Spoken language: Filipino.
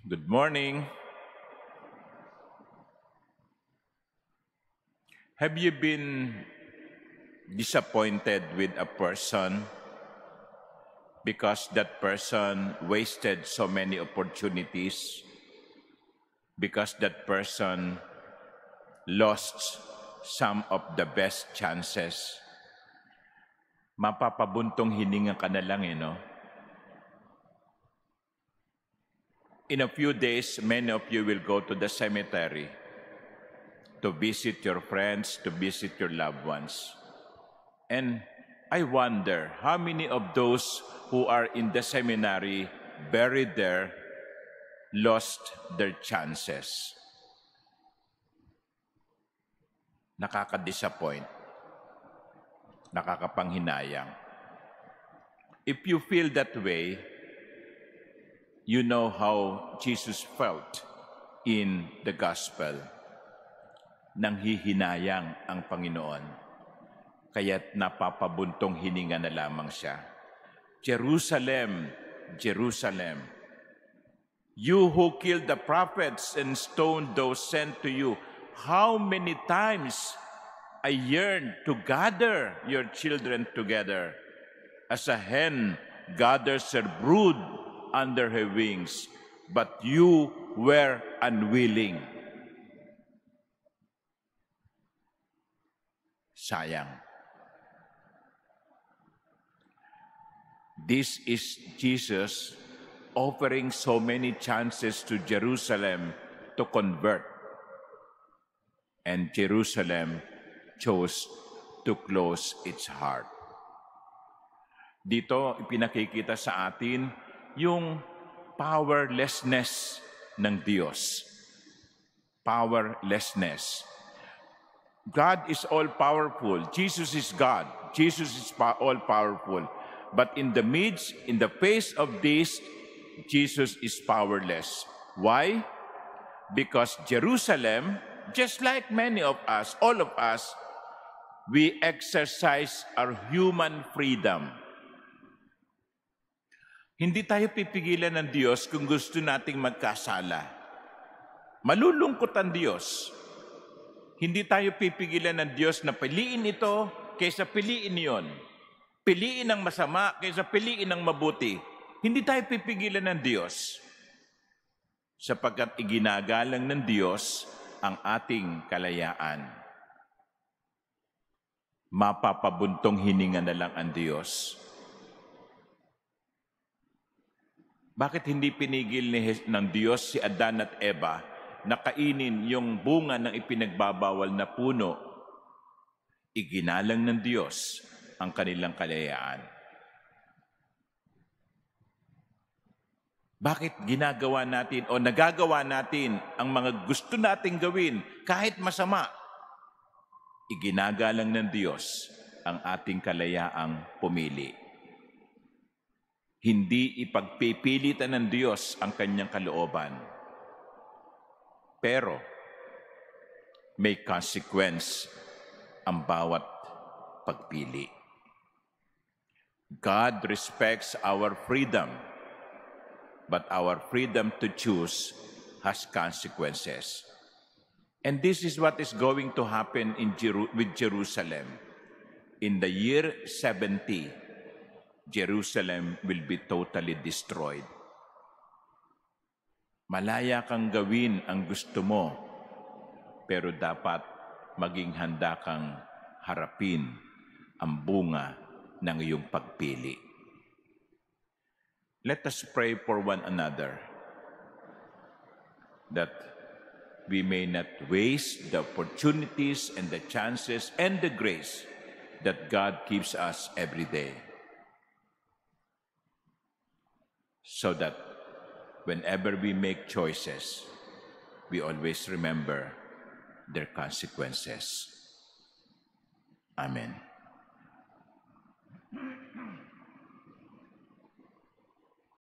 Good morning. Have you been disappointed with a person because that person wasted so many opportunities, because that person lost some of the best chances? Mapapabuntong hininga ka na lang, no? In a few days, many of you will go to the cemetery to visit your friends, to visit your loved ones. And I wonder how many of those who are in the seminary buried there lost their chances. Nakaka-disappoint. Nakakapanghinayang. If you feel that way, you know how Jesus felt in the gospel. Nanghihinayang ang Panginoon, kaya't napapabuntong hininga na lamang siya. Jerusalem, Jerusalem, you who killed the prophets and stoned those sent to you, how many times I yearned to gather your children together, as a hen gathers her brood under her wings, but you were unwilling. Sayang. This is Jesus offering so many chances to Jerusalem to convert. And Jerusalem chose to close its heart. Dito, ipinakikita sa atin yung powerlessness ng Diyos. Powerlessness. God is all-powerful. Jesus is God. Jesus is all-powerful. But in the midst, in the face of this, Jesus is powerless. Why? Because Jerusalem, just like many of us, all of us, we exercise our human freedom. Hindi tayo pipigilan ng Diyos kung gusto nating magkasala. Malulungkot ang Diyos. Hindi tayo pipigilan ng Diyos na piliin ito kaysa piliin yon. Piliin ang masama kaysa piliin ang mabuti. Hindi tayo pipigilan ng Diyos. Sapagkat iginagalang ng Diyos ang ating kalayaan. Mapapabuntong hininga na lang ang Diyos. Bakit hindi pinigil ng Diyos si Adan at Eva na kainin yung bunga ng ipinagbabawal na puno? Iginalang ng Diyos ang kanilang kalayaan. Bakit ginagawa natin o nagagawa natin ang mga gusto nating gawin kahit masama? Iginagalang ng Diyos ang ating kalayaang pumili. Hindi ipagpipilitan ng Diyos ang kanyang kalooban. Pero may consequence ang bawat pagpili. God respects our freedom, but our freedom to choose has consequences. And this is what is going to happen with Jerusalem. In the year 70, Jerusalem will be totally destroyed. Malaya kang gawin ang gusto mo, pero dapat maging handa kang harapin ang bunga ng iyong pagpili. Let us pray for one another that we may not waste the opportunities and the chances and the grace that God gives us every day. So that whenever we make choices, we always remember their consequences. Amen.